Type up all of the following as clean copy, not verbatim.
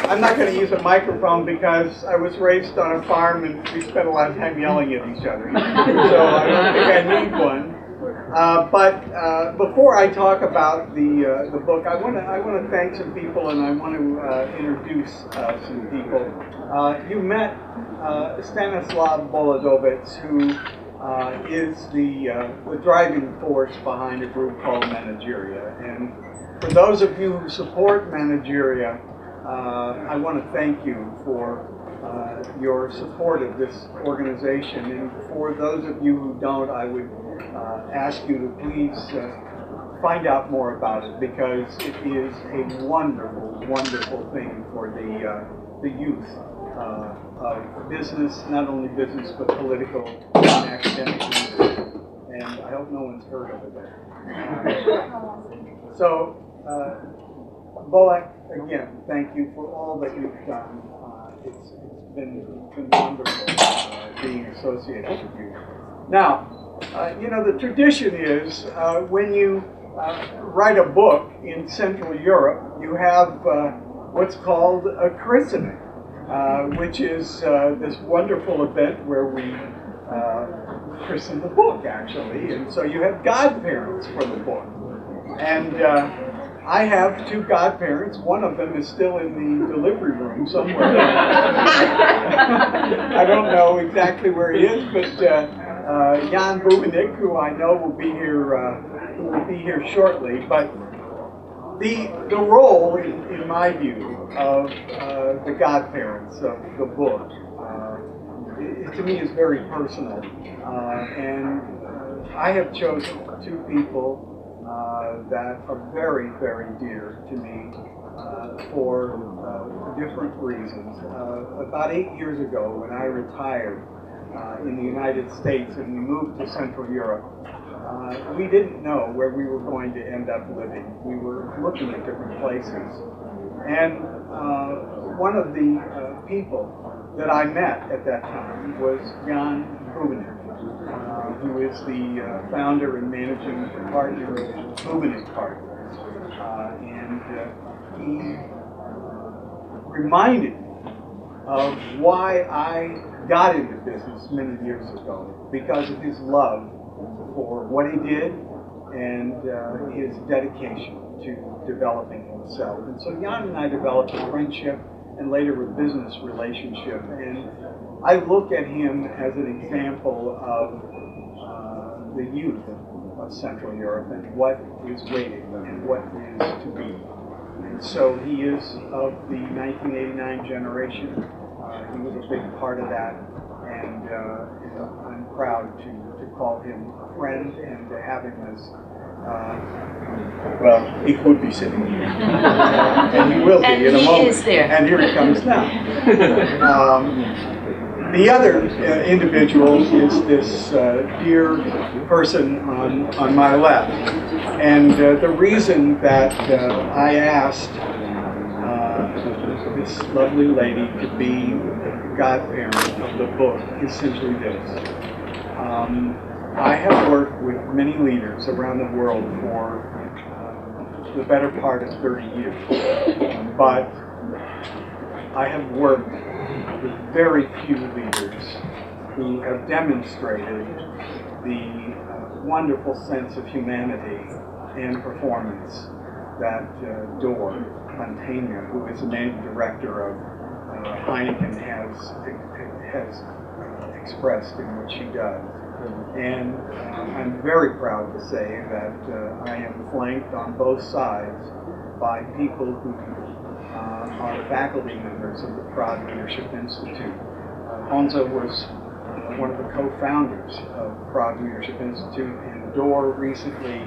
I'm not going to use a microphone because I was raised on a farm and we spent a lot of time yelling at each other. So I don't think I need one. But before I talk about the book, I want to thank some people, and I want to introduce some people. You met Stanislav Bolodovitz, who is the driving force behind a group called Manageria. And for those of you who support Manageria, I want to thank you for your support of this organization. And for those of you who don't, I would ask you to please find out more about it, because it is a wonderful, wonderful thing for the youth of business, not only business, but political and academic leaders. And I hope no one's heard of it there. So, Bolek, again, thank you for all that you've done. It's been wonderful being associated with you. Now, the tradition is when you write a book in Central Europe, you have what's called a christening, which is this wonderful event where we christen the book, actually. And so you have godparents for the book. And I have two godparents. One of them is still in the delivery room somewhere. I don't know exactly where he is, but Jan Bubeník, who I know will be here shortly. But the role, in my view, of the godparents of the book, to me, is very personal. And I have chosen two people that are very, very dear to me for different reasons. About 8 years ago, when I retired in the United States and we moved to Central Europe, we didn't know where we were going to end up living. We were looking at different places. And one of the people that I met at that time was Jan Bubeník, who is the founder and managing partner of Bubeník Partners. And he reminded me of why I got into business many years ago, because of his love for what he did and his dedication to developing himself. And so Jan and I developed a friendship and later a business relationship. And I look at him as an example of the youth of Central Europe and what is waiting and what is to be. And so he is of the 1989 generation. He was a big part of that, and I'm proud to call him a friend and to have him as he would be sitting here, and he will be in a moment. Is there. And here he comes now. The other individual is this dear person on my left. And the reason that I asked this lovely lady to be godparent of the book is simply this. I have worked with many leaders around the world for the better part of 30 years. But I have worked with very few leaders who have demonstrated the wonderful sense of humanity and performance that Door Plantenga, who is the managing director of Heineken, has expressed in what she does. And I'm very proud to say that I am flanked on both sides by people who are faculty members of the Prague Leadership Institute. Honza was one of the co-founders of Prague Leadership Institute, and Door recently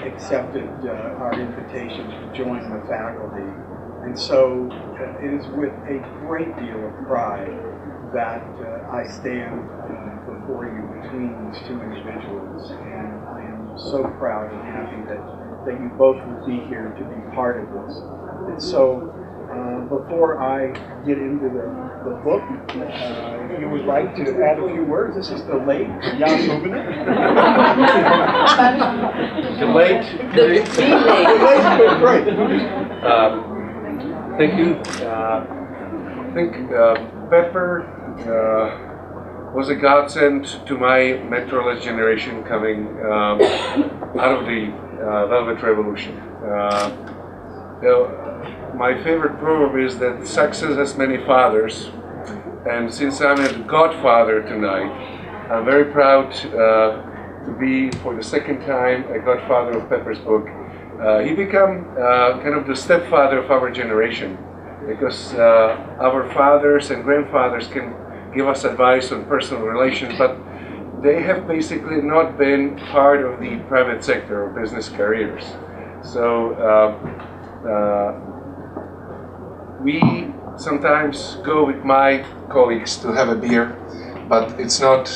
accepted our invitation to join the faculty. And so it is with a great deal of pride that I stand before you between these two individuals, and I am so proud and happy that you both will be here to be part of this. It's so Before I get into the book, if you would like to add a few words, this is the late Jan Bubeník. The late. Great. Thank you. I think Pepper was a godsend to my mentorless generation coming out of the Velvet Revolution. My favorite proverb is that success has many fathers, and since I'm a godfather tonight, I'm very proud to be, for the second time, a godfather of Pepper's book. He became kind of the stepfather of our generation, because our fathers and grandfathers can give us advice on personal relations, but they have basically not been part of the private sector or business careers. So we sometimes go with my colleagues to have a beer, but it's not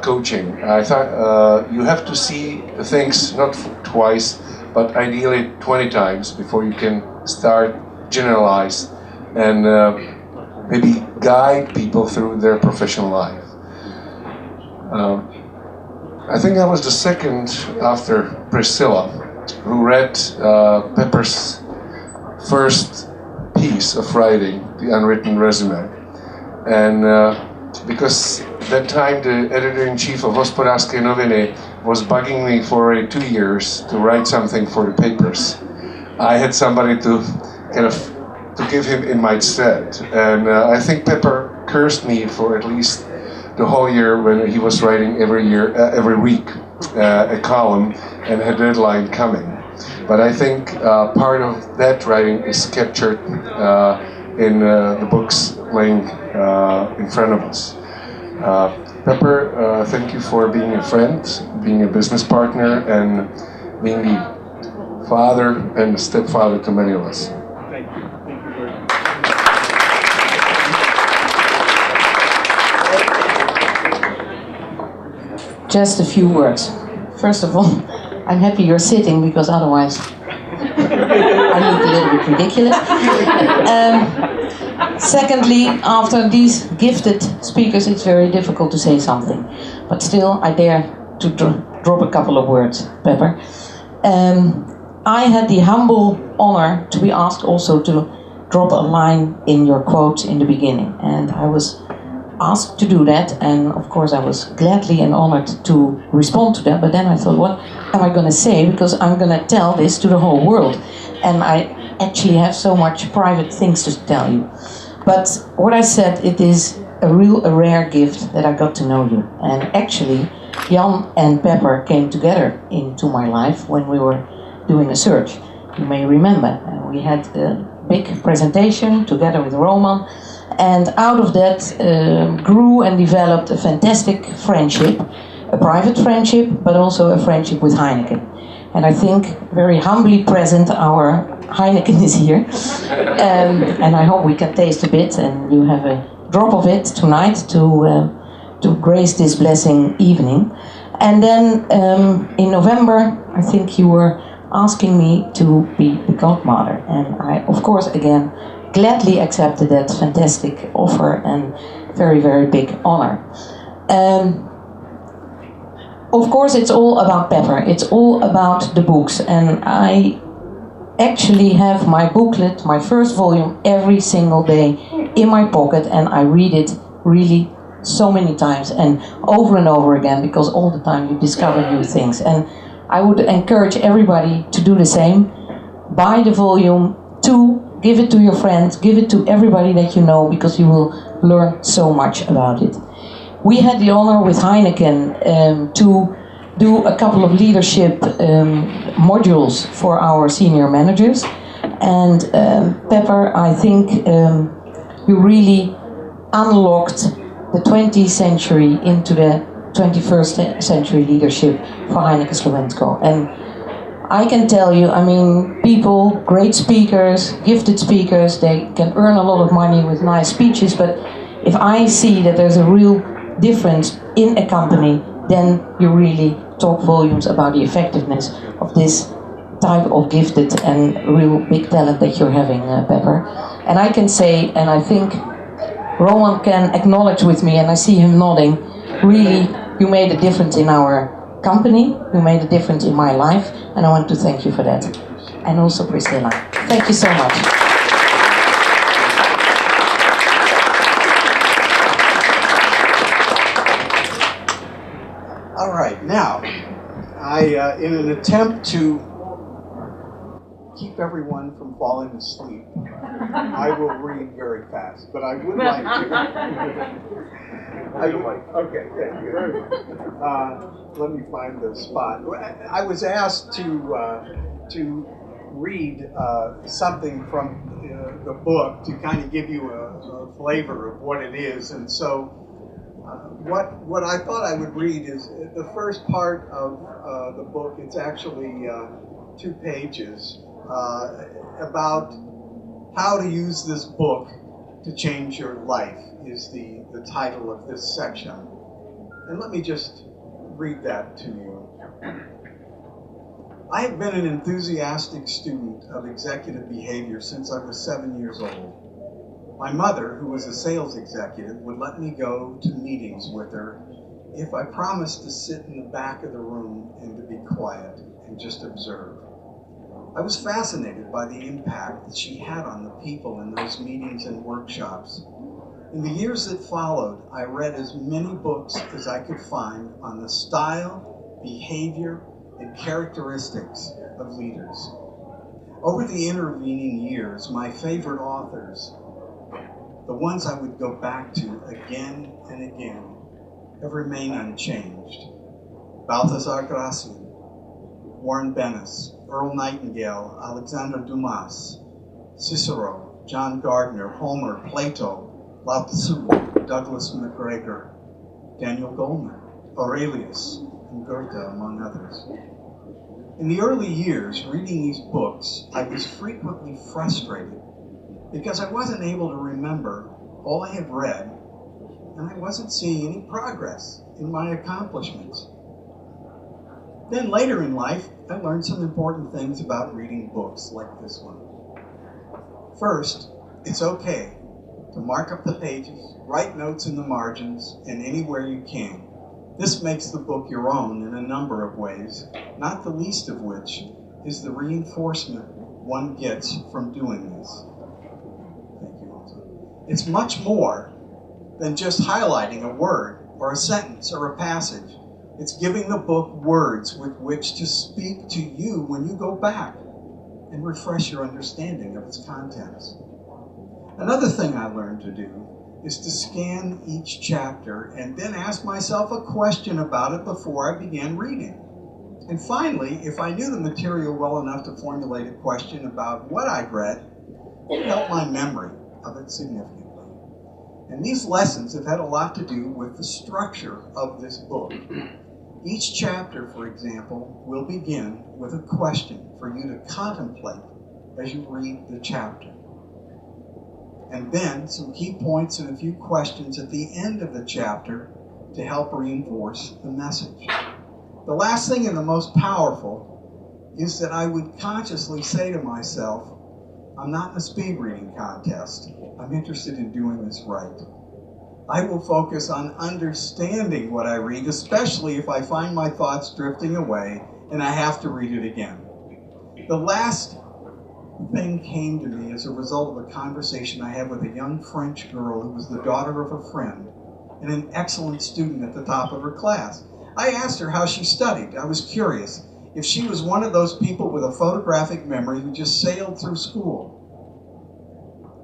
coaching. I thought you have to see the things not twice, but ideally 20 times before you can start generalize and maybe guide people through their professional life. I think I was the second after Priscilla who read Pepper's first piece of writing, the Unwritten resume. And because that time the editor-in-chief of Hospodářské noviny was bugging me for already 2 years to write something for the papers, I had somebody to kind of to give him in my stead. And I think Pepper cursed me for at least the whole year when he was writing every week a column and had a deadline coming. But I think part of that writing is captured in the books laying in front of us. Pepper, thank you for being a friend, being a business partner, and being the father and the stepfather to many of us. Thank you. Thank you very much. Just a few words. First of all, I'm happy you're sitting, because otherwise I look a little bit ridiculous. Secondly, after these gifted speakers, it's very difficult to say something. But still, I dare to drop a couple of words, Pepper. I had the humble honor to be asked also to drop a line in your quote in the beginning. And I was asked to do that, and of course I was gladly and honored to respond to that. But then I thought, what am I going to say? Because I'm going to tell this to the whole world. And I actually have so much private things to tell you. But what I said, it is a rare gift that I got to know you. And actually, Jan and Pepper came together into my life when we were doing a search. You may remember, we had a big presentation together with Roman, and out of that grew and developed a fantastic friendship, a private friendship, but also a friendship with Heineken. And I think very humbly present, our Heineken is here, and I hope we can taste a bit, and you have a drop of it tonight to grace this blessing evening. And then in November, I think you were asking me to be the godmother, and I, of course, again, gladly accepted that fantastic offer and very, very big honor. Of course, it's all about Pepper. It's all about the books, and I actually have my booklet, my first volume, every single day in my pocket, and I read it really so many times and over again, because all the time you discover new things. And I would encourage everybody to do the same. Buy the volume, give it to your friends, give it to everybody that you know, because you will learn so much about it. We had the honor with Heineken to do a couple of leadership modules for our senior managers. And Pepper, I think you really unlocked the 20th century into the 21st century leadership for Heineken Slovensko. And I can tell you, I mean, people, great speakers, gifted speakers, they can earn a lot of money with nice speeches, but if I see that there's a real difference in a company, then you really talk volumes about the effectiveness of this type of gifted and real big talent that you're having, Pepper. And I can say, and I think Roman can acknowledge with me, and I see him nodding, really, you made a difference in our company, you made a difference in my life, and I want to thank you for that. And also Priscilla. Thank you so much. All right, now, in an attempt to keep everyone from falling asleep, I will read very fast, but I would like to. Okay, thank you. Let me find the spot. I was asked to read something from the book to kind of give you a flavor of what it is, and so what I thought I would read is the first part of the book. It's actually 2 pages about how to use this book to change your life is the title of this section. And let me just read that to you. I have been an enthusiastic student of executive behavior since I was 7 years old. My mother, who was a sales executive, would let me go to meetings with her if I promised to sit in the back of the room and to be quiet and just observe. I was fascinated by the impact that she had on the people in those meetings and workshops. In the years that followed, I read as many books as I could find on the style, behavior, and characteristics of leaders. Over the intervening years, my favorite authors, the ones I would go back to again and again, have remained unchanged. Balthazar Gracian, Warren Bennis, Earl Nightingale, Alexander Dumas, Cicero, John Gardner, Homer, Plato, Lao Tzu, Douglas MacGregor, Daniel Goleman, Aurelius, and Goethe, among others. In the early years, reading these books, I was frequently frustrated because I wasn't able to remember all I had read, and I wasn't seeing any progress in my accomplishments. Then later in life, I learned some important things about reading books like this one. First, it's okay to mark up the pages, write notes in the margins, and anywhere you can. This makes the book your own in a number of ways, not the least of which is the reinforcement one gets from doing this. Thank you, Elsa. It's much more than just highlighting a word or a sentence or a passage. It's giving the book words with which to speak to you when you go back and refresh your understanding of its contents. Another thing I learned to do is to scan each chapter and then ask myself a question about it before I began reading. And finally, if I knew the material well enough to formulate a question about what I'd read, it helped my memory of it significantly. And these lessons have had a lot to do with the structure of this book. Each chapter, for example, will begin with a question for you to contemplate as you read the chapter. And then some key points and a few questions at the end of the chapter to help reinforce the message. The last thing and the most powerful is that I would consciously say to myself, I'm not in a speed reading contest. I'm interested in doing this right. I will focus on understanding what I read, especially if I find my thoughts drifting away and I have to read it again. The last thing came to me as a result of a conversation I had with a young French girl who was the daughter of a friend and an excellent student at the top of her class. I asked her how she studied. I was curious if she was one of those people with a photographic memory who just sailed through school.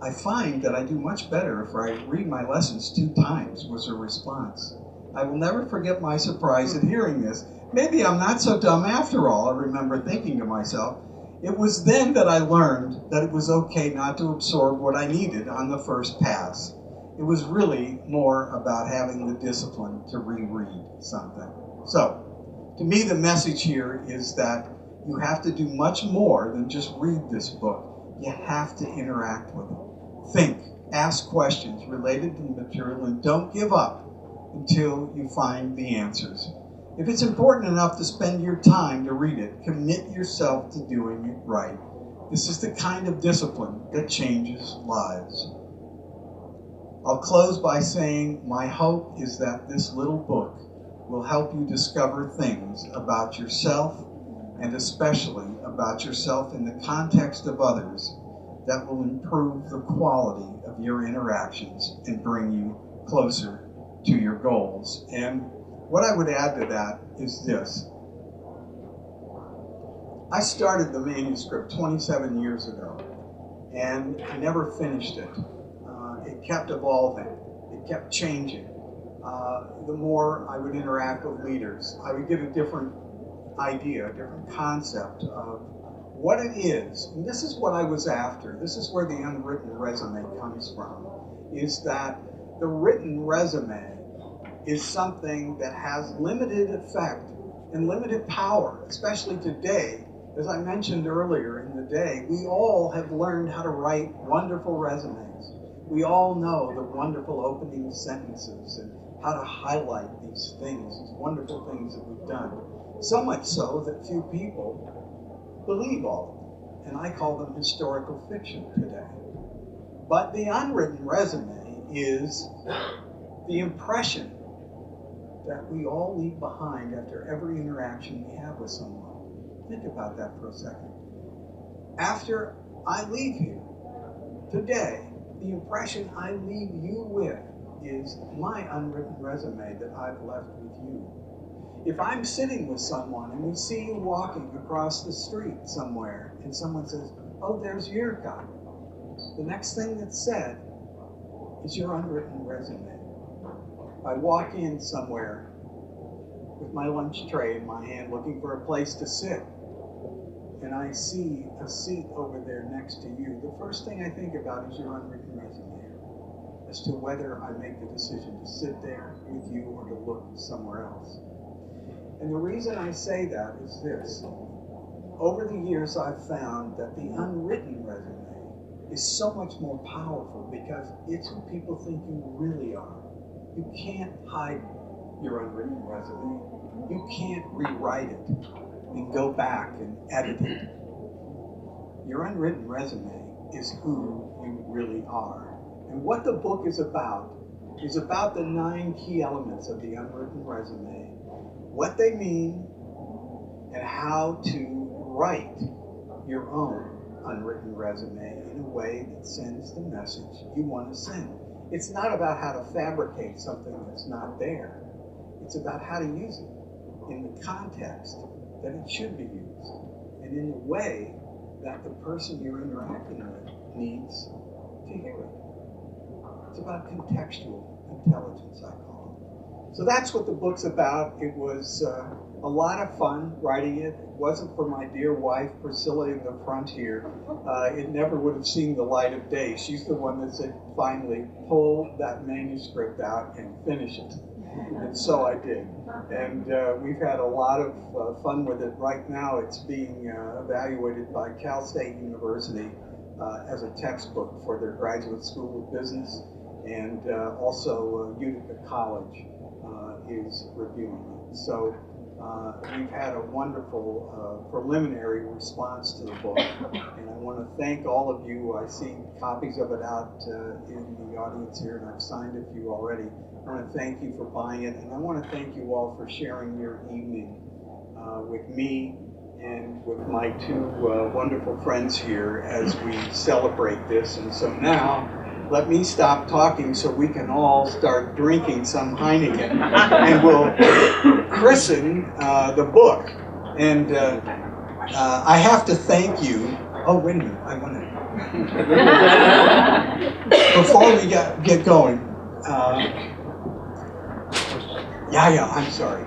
I find that I do much better if I read my lessons 2 times, was her response. I will never forget my surprise at hearing this. Maybe I'm not so dumb after all, I remember thinking to myself. It was then that I learned that it was okay not to absorb what I needed on the first pass. It was really more about having the discipline to reread something. So, to me the message here is that you have to do much more than just read this book. You have to interact with it. Think, ask questions related to the material, and don't give up until you find the answers. If it's important enough to spend your time to read it, commit yourself to doing it right. This is the kind of discipline that changes lives. I'll close by saying my hope is that this little book will help you discover things about yourself, and especially about yourself in the context of others, that will improve the quality of your interactions and bring you closer to your goals. And what I would add to that is this. I started the manuscript 27 years ago, and I never finished it. It kept evolving. It kept changing. The more I would interact with leaders, I would get a different idea, a different concept of what it is. And this is what I was after. This is where the unwritten resume comes from, is that the written resume is something that has limited effect and limited power, especially today. As I mentioned earlier in the day, we all have learned how to write wonderful resumes. We all know the wonderful opening sentences and how to highlight these things, these wonderful things that we've done. So much so that few people believe all of them, and I call them historical fiction today. But the unwritten resume is the impression that we all leave behind after every interaction we have with someone. Think about that for a second. After I leave here today, the impression I leave you with is my unwritten resume that I've left with you. If I'm sitting with someone and we see you walking across the street somewhere and someone says, "Oh, there's your guy," the next thing that's said is your unwritten resume. I walk in somewhere with my lunch tray in my hand looking for a place to sit, and I see a seat over there next to you, the first thing I think about is your unwritten resume as to whether I make the decision to sit there with you or to look somewhere else. And the reason I say that is this. Over the years, I've found that the unwritten resume is so much more powerful because it's who people think you really are. You can't hide your unwritten resume. You can't rewrite it and go back and edit it. Your unwritten resume is who you really are. And what the book is about the 9 key elements of the unwritten resume, what they mean, and how to write your own unwritten resume in a way that sends the message you want to send. It's not about how to fabricate something that's not there. It's about how to use it in the context that it should be used, and in the way that the person you're interacting with needs to hear it. It's about contextual intelligence, I call it. So that's what the book's about. It was a lot of fun writing it. It wasn't for my dear wife, Priscilla, in the front here. It never would have seen the light of day. She's the one that said, finally, pull that manuscript out and finish it. And so I did. And we've had a lot of fun with it. Right now, it's being evaluated by Cal State University as a textbook for their graduate school of business. And also Utica College is reviewing it. So we've had a wonderful preliminary response to the book. And I want to thank all of you. I see copies of it out in the audience here, and I've signed a few already. I want to thank you for buying it, and I want to thank you all for sharing your evening with me and with my 2 wonderful friends here as we celebrate this. And so now, let me stop talking so we can all start drinking some Heineken, and we'll christen the book. And I have to thank you. Oh, wait a minute, I want to. Before we get going, yeah, I'm sorry.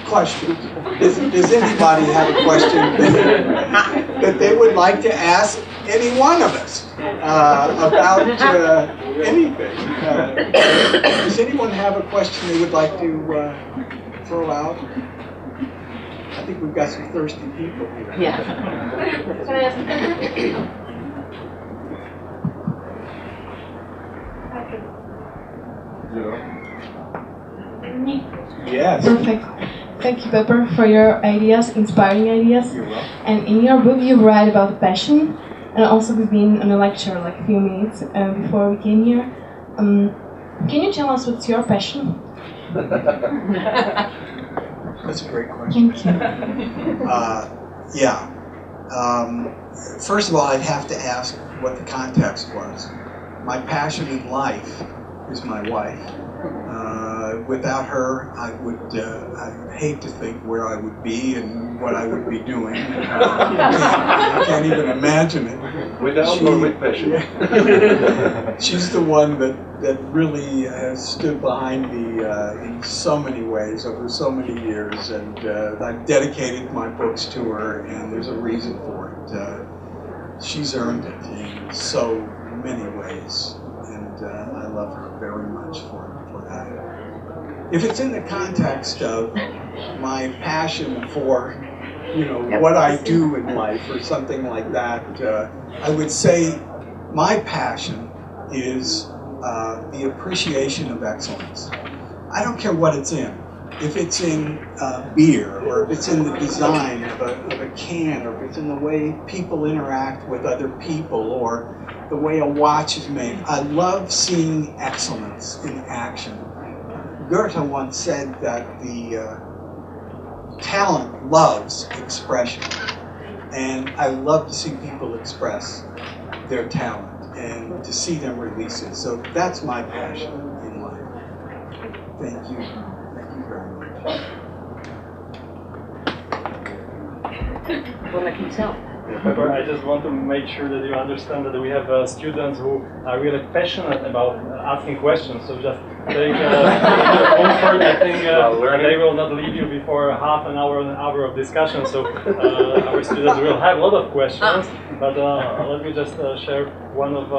Questions. Does anybody have a question that they would like to ask any one of us about anything? Does anyone have a question they would like to throw out? I think we've got some thirsty people here. Yeah. Yes. Perfect. thank you, Pepper, for your ideas, inspiring ideas. You're welcome. And in your book, you write about passion, and also we've been on a lecture like a few minutes before we came here. Can you tell us what's your passion? That's a great question. Thank you. First of all, I'd have to ask what the context was. My passion in life is my wife. Without her, I hate to think where I would be and what I would be doing. I can't even imagine it. Without or with passion? She's the one that really has stood behind me in so many ways over so many years, and I've dedicated my books to her, and there's a reason for it. She's earned it in so many ways, and I love her very much for that. If it's in the context of my passion for, what I do in life or something like that, I would say my passion is the appreciation of excellence. I don't care what it's in. If it's in beer, or if it's in the design of a can, or if it's in the way people interact with other people, or the way a watch is made. I love seeing excellence in action. Goethe once said that the talent loves expression, and I love to see people express their talent and to see them release it. So that's my passion in life. Thank you. Thank you very much. Well, like himself. Pepper, I just want to make sure that you understand that we have students who are really passionate about asking questions. So just take comfort. I think they will not leave you before half an hour of discussion. So our students will have a lot of questions. But let me just share one of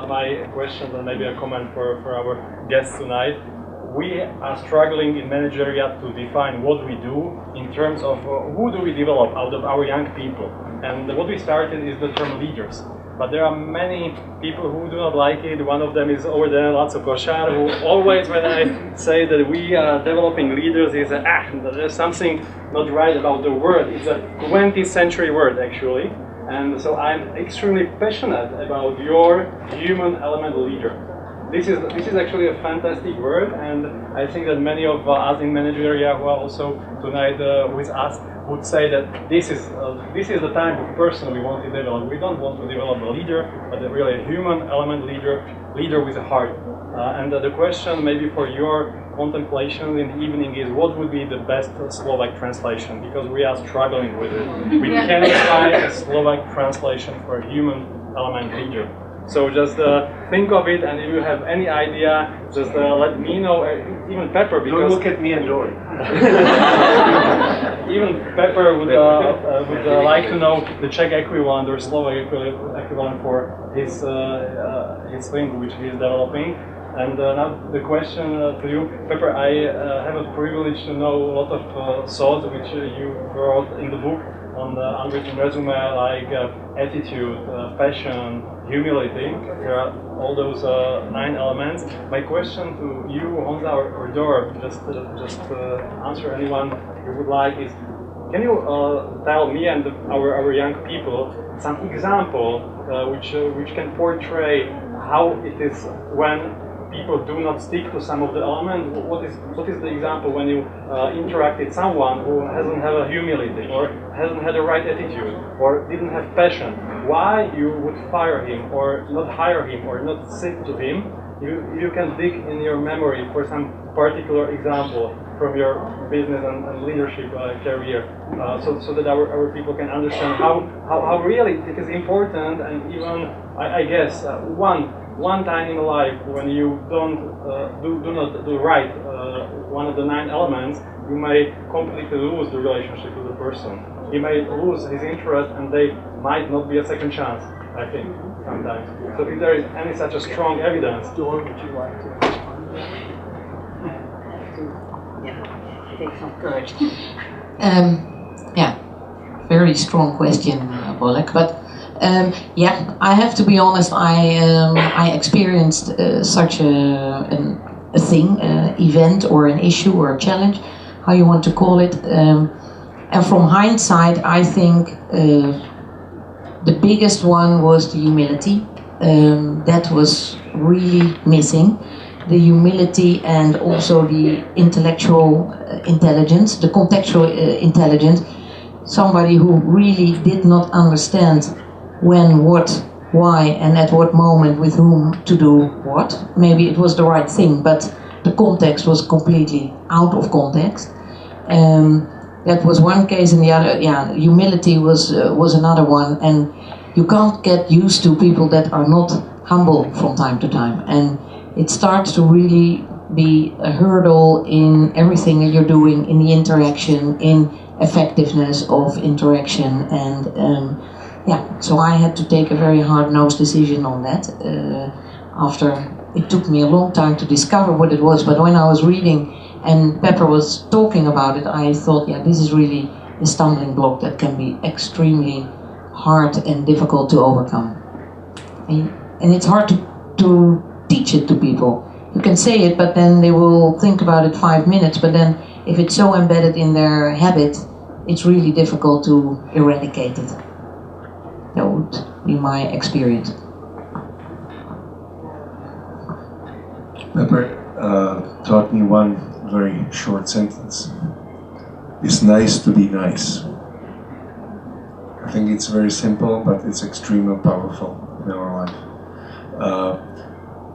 my questions and maybe a comment for our guests tonight. We are struggling in managerial to define what we do in terms of who do we develop out of our young people. And what we started is the term leaders. But there are many people who do not like it. One of them is over there, Laco Košár, who always, when I say that we are developing leaders, he says, there's something not right about the word. It's a 20th century word, actually. And so I'm extremely passionate about your human element leader. This is actually a fantastic word, and I think that many of us in managerial who are also tonight with us would say that this is the type of person we want to develop. We don't want to develop a leader, but really a human element leader with a heart. And the question maybe for your contemplation in the evening is what would be the best Slovak translation, because we are struggling with it. We cannot find a Slovak translation for a human element leader. So just think of it, and if you have any idea, just let me know. Even Pepper, because don't look at me and Dory. Even Pepper would like to know the Czech equivalent or Slovak equivalent for his thing which he is developing. And now the question to you, Pepper. I have a privilege to know a lot of thoughts which you wrote in the book on the Unwritten resume, like attitude, passion, humility. There are all those 9 elements. My question to you, Honza or Dor, just answer anyone you would like, is can you tell me and our young people some example which can portray how it is when people do not stick to some of the elements? What is the example when you interact with someone who hasn't had a humility, or hasn't had the right attitude, or didn't have passion? Why you would fire him, or not hire him, or not sit to him? You can dig in your memory for some particular example from your business and leadership career, so that our people can understand how really it is important. And even I guess one time in life when you don't do not do right one of the 9 elements, you may completely lose the relationship with the person. He may lose his interest, and they might not be a second chance, I think, sometimes. So if there is any such a strong evidence... Dor, would you like to respond? Yeah, take some courage. Very strong question, Bolek, but I have to be honest. I experienced such a thing, event or an issue or a challenge how you want to call it. And from hindsight, I think the biggest one was the humility. That was really missing. The humility and also the intellectual intelligence, the contextual intelligence. Somebody who really did not understand when, what, why, and at what moment with whom to do what. Maybe it was the right thing, but the context was completely out of context. That was one case, and the other, humility was another one. And you can't get used to people that are not humble from time to time. And it starts to really be a hurdle in everything that you're doing, in the interaction, in effectiveness of interaction. And so I had to take a very hard-nosed decision on that. After it took me a long time to discover what it was, but when I was reading and Pepper was talking about it, I thought, this is really a stumbling block that can be extremely hard and difficult to overcome. And it's hard to teach it to people. You can say it, but then they will think about it 5 minutes, but then if it's so embedded in their habit, it's really difficult to eradicate it. That would be my experience. Pepper taught me one very short sentence. It's nice to be nice. I think it's very simple, but it's extremely powerful in our life.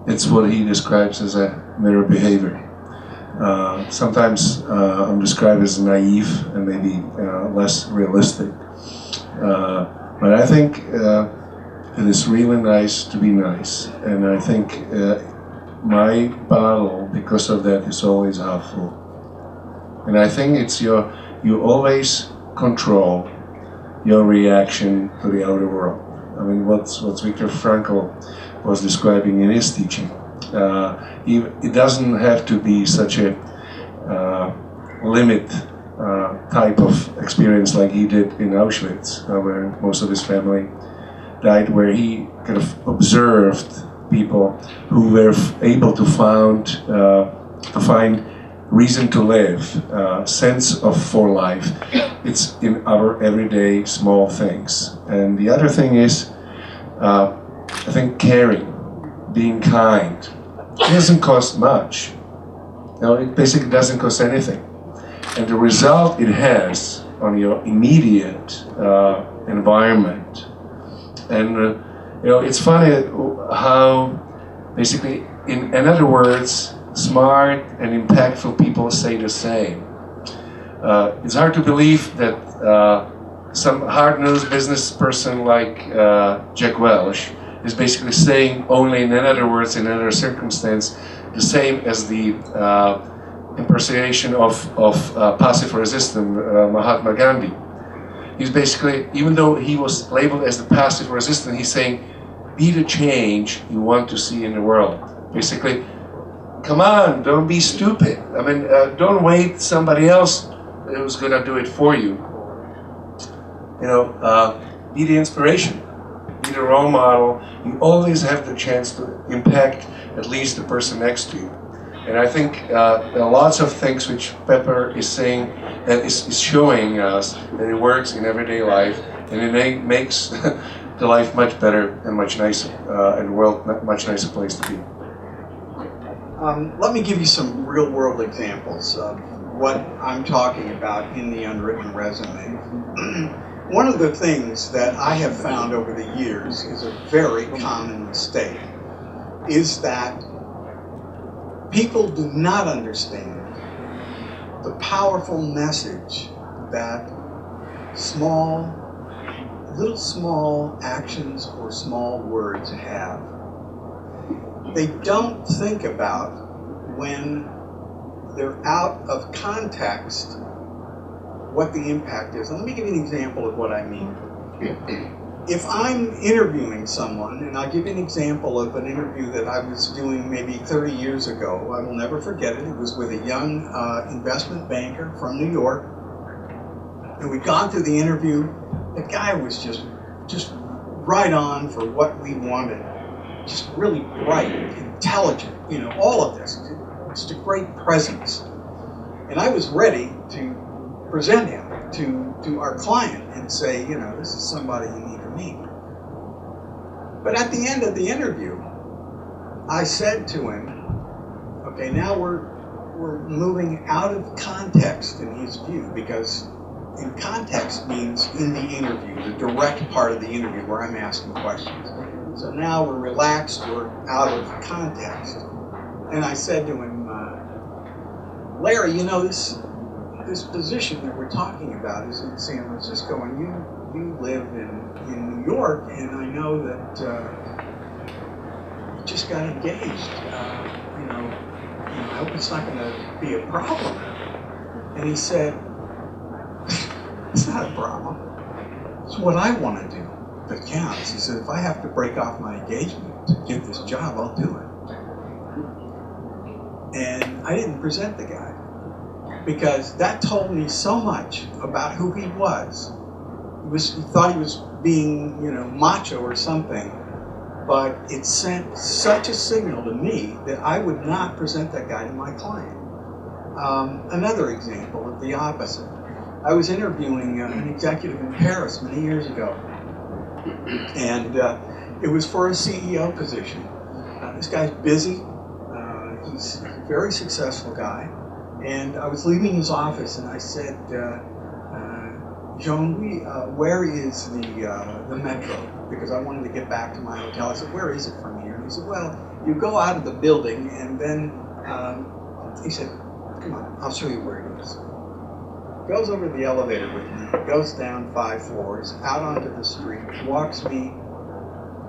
It's what he describes as a mirror behavior. Sometimes I'm described as naive and maybe less realistic. But I think it is really nice to be nice. And I think my bottle, because of that, is always half full. And I think it's you always control your reaction to the outer world. I mean, what Viktor Frankl was describing in his teaching. It doesn't have to be such a limit type of experience like he did in Auschwitz, where most of his family died, where he kind of observed people who were able to find reason to live, sense for life. It's in our everyday small things. And the other thing is, I think caring, being kind. It doesn't cost much. No, it basically doesn't cost anything. And the result it has on your immediate environment. And it's funny how basically, in other words, smart and impactful people say the same. It's hard to believe that some hard-nosed business person like Jack Welch is basically saying only in other words, in another circumstance, the same as the impersonation of passive resistant Mahatma Gandhi. He's basically, even though he was labeled as the passive resistant, he's saying, be the change you want to see in the world. Basically, come on, don't be stupid. I mean, don't wait somebody else who's gonna do it for you. Be the inspiration, be the role model. You always have the chance to impact at least the person next to you. And I think there are lots of things which Pepper is saying, that is showing us that it works in everyday life, and it makes the life much better and much nicer, and the world a much nicer place to be. Let me give you some real-world examples of what I'm talking about in the Unwritten resume. One of the things that I have found over the years is a very common mistake, is that people do not understand the powerful message that little small actions or small words have. They don't think about, when they're out of context, what the impact is. Let me give you an example of what I mean. If I'm interviewing someone, and I'll give you an example of an interview that I was doing maybe 30 years ago, I will never forget it. It was with a young investment banker from New York. And we'd gone through the interview. The guy was just right on for what we wanted. Just really bright, intelligent, all of this. Just a great presence. And I was ready to present him to our client and say, you know, this is somebody you need to meet. But at the end of the interview, I said to him, okay, now we're moving out of context in his view, because in context means in the interview, the direct part of the interview where I'm asking questions. So now we're relaxed, we're out of context. And I said to him, Larry, you know, this position that we're talking about is in San Francisco, and you live in New York, and I know that you just got engaged. You know, I hope it's not going to be a problem. And he said, it's not a problem. It's what I want to do that counts. He said, if I have to break off my engagement to get this job, I'll do it. And I didn't present the guy, because that told me so much about who he was. He thought he was being, you know, macho or something, but it sent such a signal to me that I would not present that guy to my client. Another example of the opposite. I was interviewing an executive in Paris many years ago, and it was for a CEO position. This guy's busy. He's a very successful guy. And I was leaving his office, and I said, Jean-Louis, where is the metro? Because I wanted to get back to my hotel. I said, where is it from here? And he said, well, you go out of the building, and then, he said, come on, I'll show you where it is. Goes over the elevator with me, goes down 5 floors, out onto the street, walks me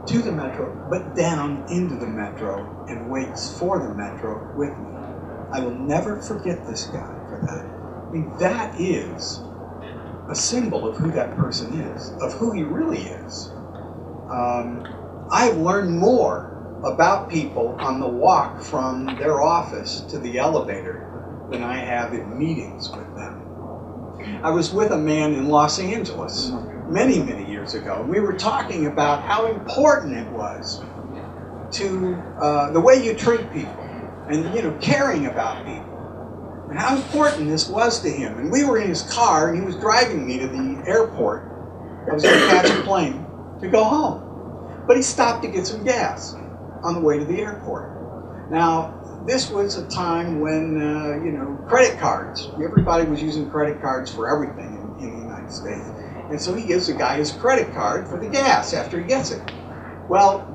to the metro, but down into the metro, and waits for the metro with me. I will never forget this guy for that. I mean, that is a symbol of who that person is, of who he really is. I've learned more about people on the walk from their office to the elevator than I have in meetings with them. I was with a man in Los Angeles many, many years ago, and we were talking about how important it was to the way you treat people, and, you know, caring about people, and how important this was to him. And we were in his car, and he was driving me to the airport. I was going to catch a plane to go home. But he stopped to get some gas on the way to the airport. Now, this was a time when, you know, credit cards, everybody was using credit cards for everything in the United States. And so he gives the guy his credit card for the gas after he gets it. Well,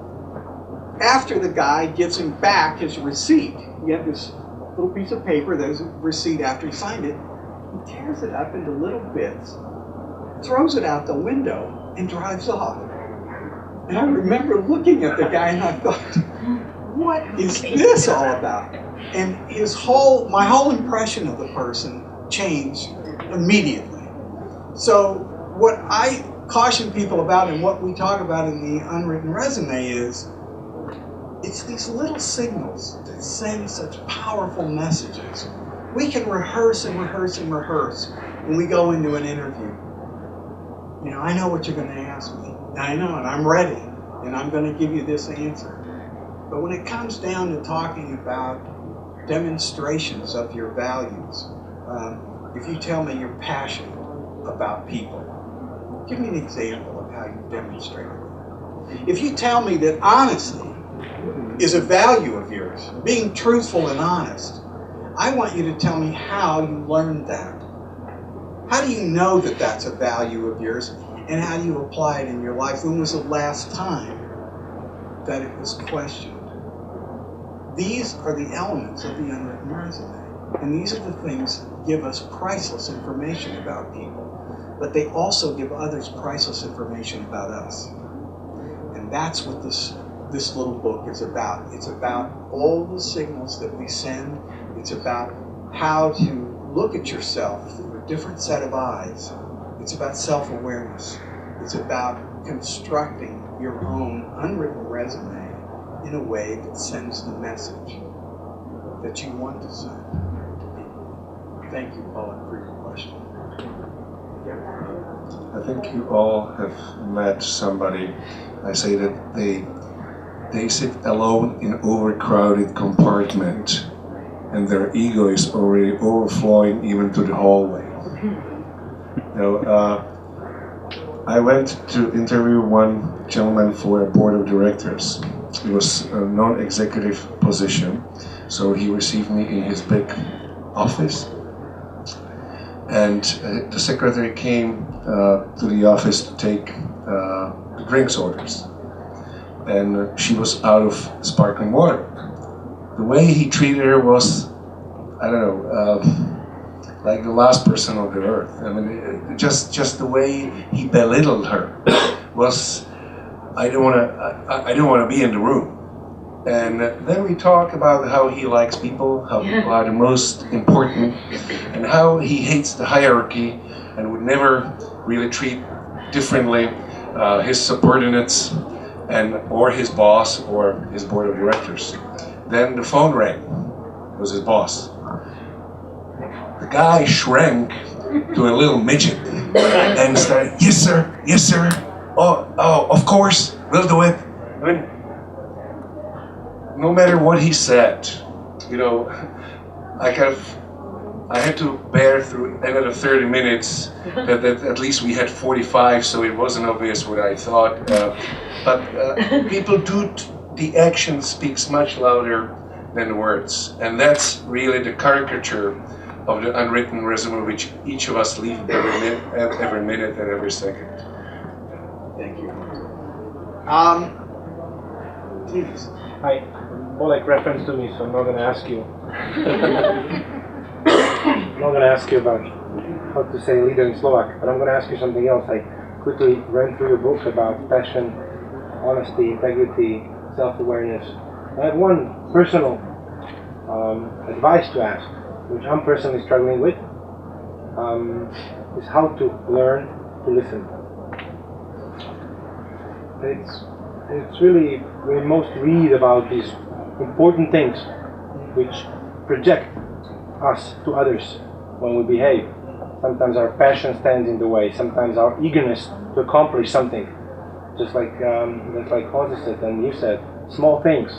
after the guy gives him back his receipt, you have this little piece of paper, there's a receipt after he signed it, he tears it up into little bits, throws it out the window, and drives off. And I remember looking at the guy and I thought, what is this all about? And my whole impression of the person changed immediately. So what I caution people about, and what we talk about in the Unwritten resume, is it's these little signals that send such powerful messages. We can rehearse and rehearse and rehearse when we go into an interview. You know, I know what you're going to ask me. I know, and I'm ready, and I'm going to give you this answer. But when it comes down to talking about demonstrations of your values, if you tell me you're passionate about people, give me an example of how you demonstrate it. If you tell me that honesty is a value of yours, being truthful and honest, I want you to tell me how you learned that. How do you know that that's a value of yours, and how do you apply it in your life? When was the last time that it was questioned? These are the elements of the Unwritten resume, and these are the things that give us priceless information about people, but they also give others priceless information about us. And that's what this little book is about. It's about all the signals that we send. It's about how to look at yourself through a different set of eyes. It's about self-awareness. It's about constructing your own unwritten resume in a way that sends the message that you want to send to people. Thank you, Paula, for your question. I think you all have met somebody. I say that they sit alone in overcrowded compartment and their ego is already overflowing even to the hallway. I went to interview one gentleman for a board of directors. It was a non-executive position, so he received me in his big office, and the secretary came to the office to take the drinks orders, and she was out of sparkling water. The way he treated her was, I don't know, like the last person on the earth. I mean, just the way he belittled her was, I don't want to be in the room. And then we talk about how he likes people, how people are the most important, and how he hates the hierarchy and would never really treat differently his subordinates or his boss or his board of directors. Then the phone rang. It was his boss. The guy shrank to a little midget and started, yes sir, oh, of course, we'll do it. I mean, no matter what he said, I had to bear through another 30 minutes that at least we had 45, so it wasn't obvious what I thought. But people the action speaks much louder than the words. And that's really the caricature of the unwritten resume which each of us leave every minute and every second. Thank you. Please. Hi, Bolek reference to me, so I'm not going to ask you. I'm not going to ask you about how to say leader in Slovak, but I'm going to ask you something else. I quickly ran through your book about passion, honesty, integrity, self-awareness. I have one personal advice to ask, which I'm personally struggling with, is how to learn to listen. It's really, we most read about these important things which project us to others when we behave. Sometimes our passion stands in the way, sometimes our eagerness to accomplish something. Just like Jose said and you said, small things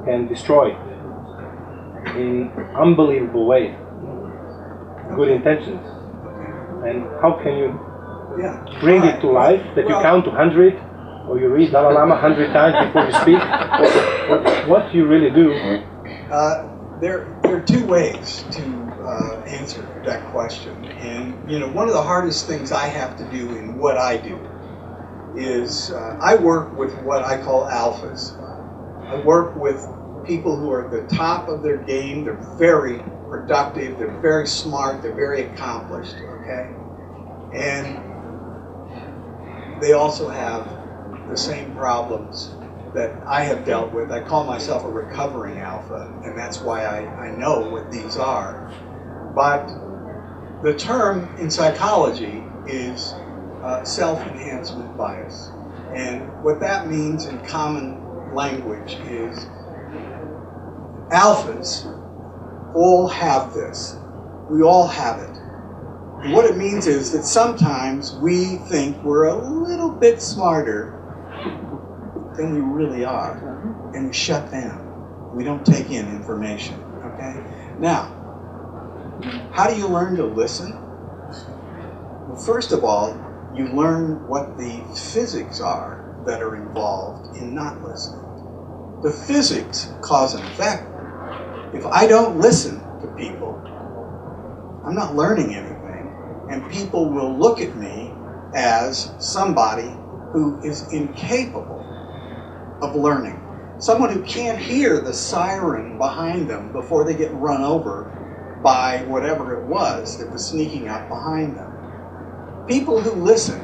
can destroy in unbelievable way good intentions. And how can you bring it to life that you count to 100 or you read Dalai Lama 100 times before you speak? What do you really do? There are two ways to answer that question. And one of the hardest things I have to do in what I do is I work with what I call alphas. I work with people who are at the top of their game. They're very productive, they're very smart, they're very accomplished, okay? And they also have the same problems that I have dealt with. I call myself a recovering alpha, and that's why I know what these are. But the term in psychology is self-enhancement bias. And what that means in common language is alphas all have this. We all have it. And what it means is that sometimes we think we're a little bit smarter than we really are, and we shut down. We don't take in information, okay? Now, how do you learn to listen? Well, first of all, you learn what the physics are that are involved in not listening. The physics cause and effect. If I don't listen to people, I'm not learning anything, and people will look at me as somebody who is incapable of learning. Someone who can't hear the siren behind them before they get run over by whatever it was that was sneaking up behind them. People who listen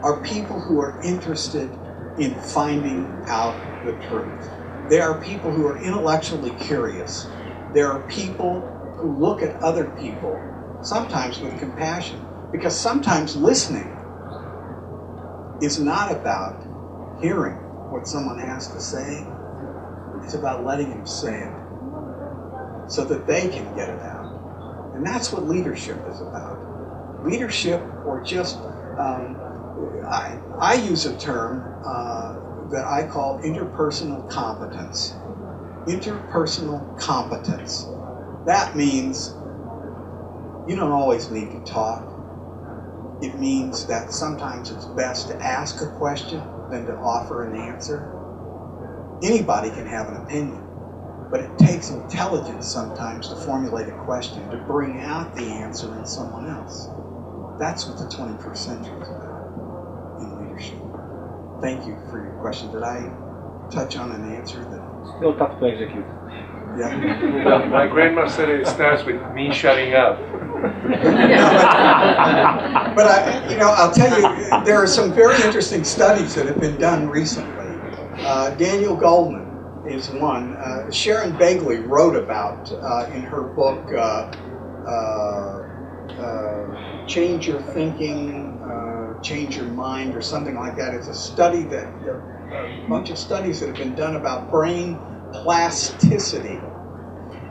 are people who are interested in finding out the truth. They are people who are intellectually curious. There are people who look at other people, sometimes with compassion, because sometimes listening is not about hearing what someone has to say. It's about letting him say it so that they can get it out. And that's what leadership is about. Leadership, or just, I use a term that I call interpersonal competence. Interpersonal competence. That means you don't always need to talk. It means that sometimes it's best to ask a question than to offer an answer. Anybody can have an opinion, but it takes intelligence sometimes to formulate a question, to bring out the answer in someone else. That's what the 21st century is about in leadership. Thank you for your question. Did I touch on an answer that... Still tough to execute. Yeah. Well, my grandma said it starts with me shutting up. But I'll tell you, there are some very interesting studies that have been done recently. Daniel Goldman is one. Sharon Begley wrote about in her book Change Your Thinking, Change Your Mind, or something like that. It's a study that, a bunch of studies that have been done about brain plasticity.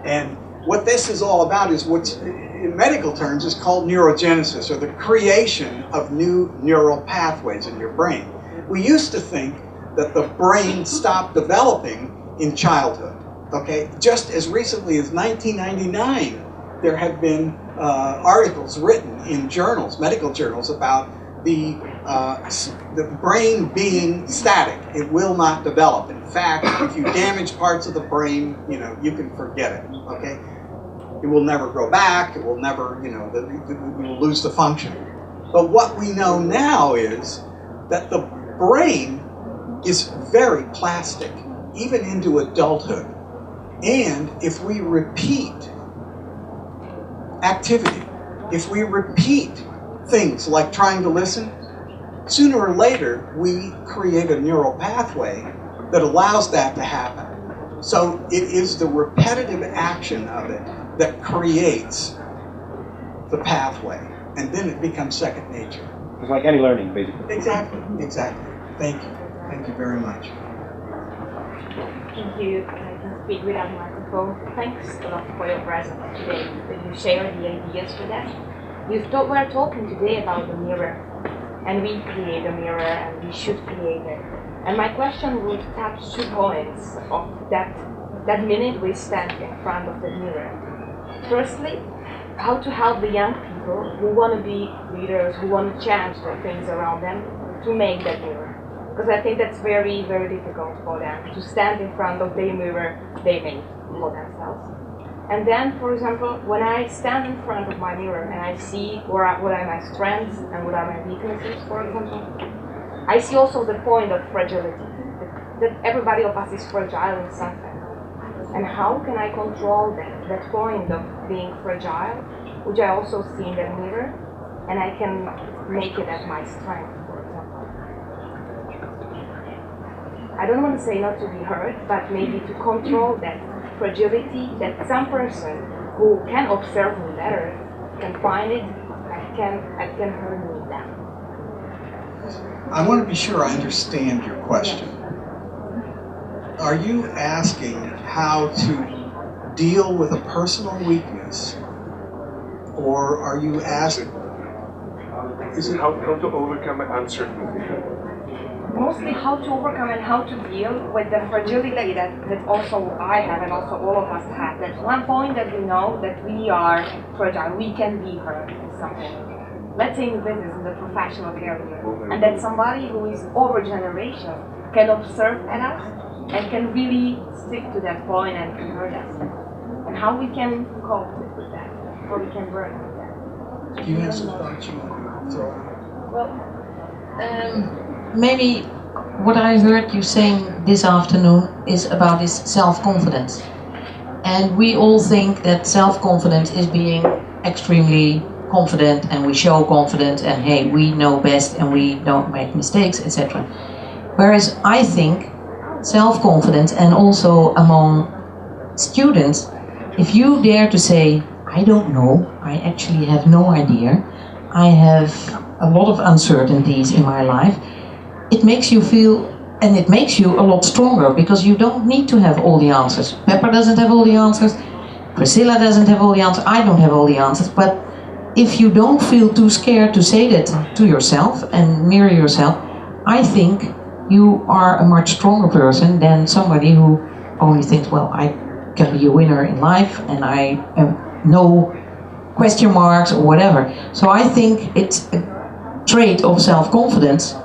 And what this is all about is what's, in medical terms, is called neurogenesis, or the creation of new neural pathways in your brain. We used to think that the brain stopped developing in childhood. Okay, just as recently as 1999, there have been articles written in journals, medical journals, about the brain being static. It will not develop. In fact, if you damage parts of the brain, you can forget it. Okay, it will never grow back. It will never, we will lose the function. But what we know now is that the brain is very plastic, even into adulthood. And if we repeat activity, if we repeat things like trying to listen, sooner or later we create a neural pathway that allows that to happen. So it is the repetitive action of it that creates the pathway, and then it becomes second nature. It's like any learning, basically. Exactly. Thank you. Thank you very much. Thank you. I can speak without microphone. Thanks a lot for your presence today, that you share the ideas with us. We're talking today about the mirror, and we create a mirror, and we should create it. And my question would touch 2 points of that minute we stand in front of the mirror. Firstly, how to help the young people who want to be leaders, who want to change the things around them, to make that mirror. Because I think that's very, very difficult for them to stand in front of the mirror they made for themselves. And then, for example, when I stand in front of my mirror and I see what are my strengths and what are my weaknesses, for example, I see also the point of fragility, that everybody of us is fragile in something. And how can I control that point of being fragile, which I also see in the mirror, and I can make it as my strength, for example. I don't want to say not to be hurt, but maybe to control that fragility, that some person who can observe me better can find it, and can hurt me then. I want to be sure I understand your question. Are you asking how to deal with a personal weakness, or are you asking... Is it how to overcome uncertainty? Mostly how to overcome and how to deal with the fragility that also I have and also all of us have. That's one point that we know that we are fragile, we can be hurt in something. Let's say in business, in the professional area, and that somebody who is over generation can observe at us and can really stick to that point and can hurt us. And how we can cope with that, how we can work with that. Do you have some thoughts you want to throw out? Well, maybe what I heard you saying this afternoon is about this self-confidence. And we all think that self-confidence is being extremely confident, and we show confidence, and hey, we know best and we don't make mistakes, etc. Whereas I think self-confidence, and also among students, if you dare to say, I don't know, I actually have no idea, I have a lot of uncertainties in my life, it makes you feel, and it makes you a lot stronger, because you don't need to have all the answers. Pepper doesn't have all the answers, Priscilla doesn't have all the answers, I don't have all the answers, but if you don't feel too scared to say that to yourself and mirror yourself, I think you are a much stronger person than somebody who only thinks, well, I can be a winner in life, and I have no question marks or whatever. So I think it's a trait of self-confidence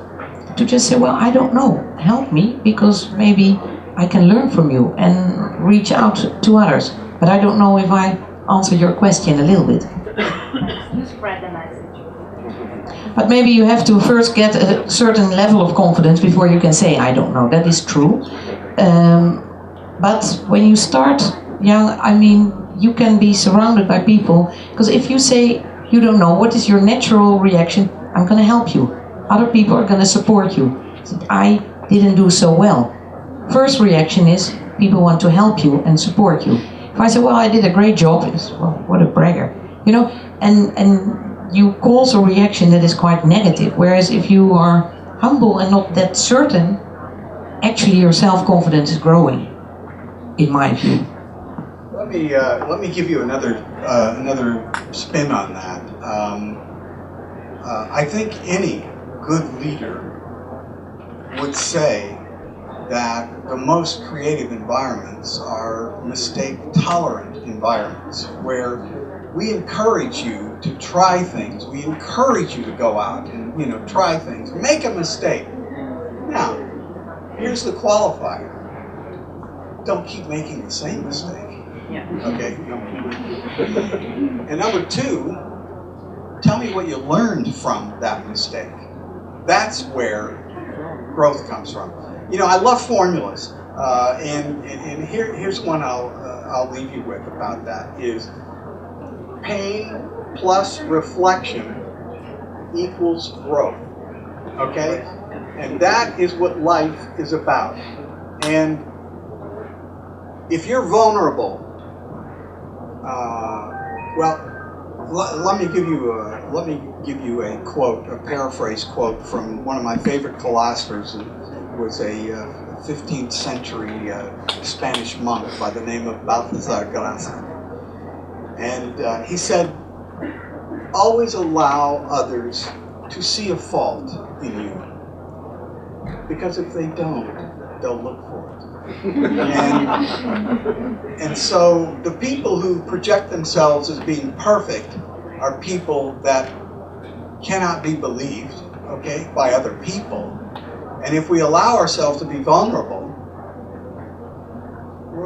to just say, well, I don't know, help me, because maybe I can learn from you and reach out to others. But I don't know if I answer your question a little bit. You spread the message. But maybe you have to first get a certain level of confidence before you can say, I don't know. That is true. But when you start young, I mean, you can be surrounded by people, because if you say you don't know, what is your natural reaction? I'm going to help you. Other people are going to support you. I didn't do so well. First reaction is people want to help you and support you. If I say, well, I did a great job, it's, well, what a bragger, you know, and you cause a reaction that is quite negative. Whereas if you are humble and not that certain, actually your self-confidence is growing, in my view. Let me give you another spin on that. I think any good leader would say that the most creative environments are mistake-tolerant environments, where we encourage you to try things. We encourage you to go out and try things. Make a mistake. Now, here's the qualifier. Don't keep making the same mistake. Okay. And number two, tell me what you learned from that mistake. That's where growth comes from. I love formulas, and here's one I'll leave you with about that is pain plus reflection equals growth. Okay, and that is what life is about. And if you're vulnerable, let me give you a quote, a paraphrase quote from one of my favorite philosophers. Who was a 15th century Spanish monk by the name of Balthazar Gracia. And he said, always allow others to see a fault in you, because if they don't, they'll look for it. And so the people who project themselves as being perfect are people that cannot be believed, okay, by other people. And if we allow ourselves to be vulnerable,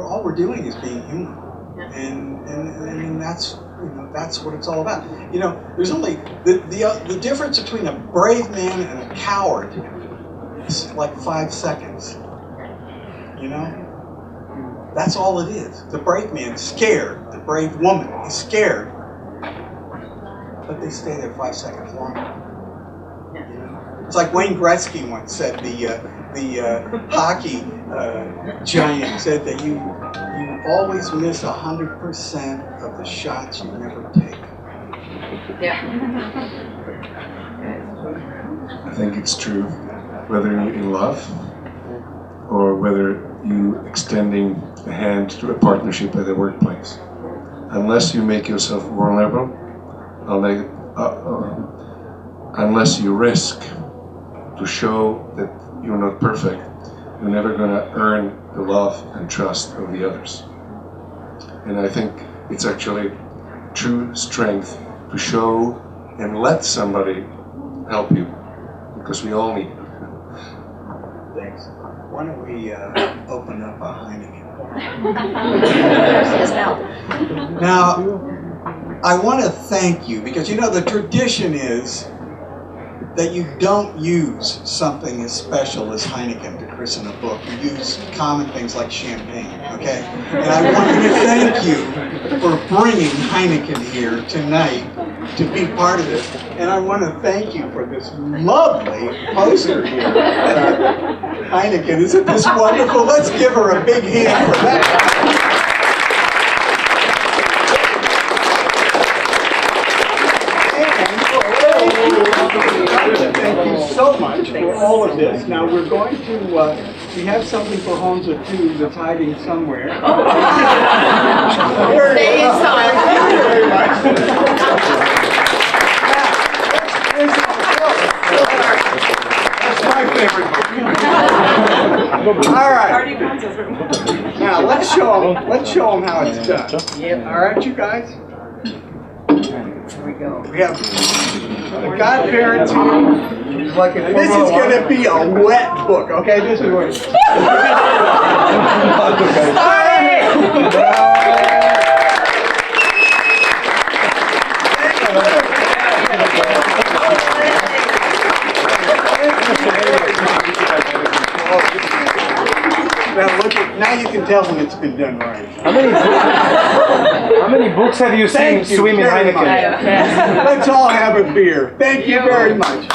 all we're doing is being human. And that's what it's all about. There's only the difference between a brave man and a coward is like 5 seconds. That's all it is. The brave man is scared. The brave woman is scared. But they stay there 5 seconds longer. It's like Wayne Gretzky once said, the hockey giant said that you always miss 100% of the shots you never take. Yeah. I think it's true, whether you're in love or whether you extending a hand to a partnership at the workplace. Unless you make yourself vulnerable, unless you risk to show that you're not perfect, you're never going to earn the love and trust of the others. And I think it's actually true strength to show and let somebody help you, because we all need it. Thanks. Why don't we open up a Heineken? Now, I want to thank you, because the tradition is that you don't use something as special as Heineken to christen a book. You use common things like champagne, okay? And I wanted to thank you for bringing Heineken here tonight to be part of this. And I want to thank you for this lovely poster here. Heineken, isn't this wonderful? Let's give her a big hand for that. Thank you so much for all of this. Now we're going to, we have something for Hamza too that's hiding somewhere. Here it is. Thank you very much. That's my favorite book. All right. Now let's show them how it's done. All right, you guys. Here we go. We have the godparents here. And this is going to be a wet book, okay? This is what. Now you can tell when it's been done right. How many books have you seen swim in Heineken? Let's all have a beer. Thank you very much.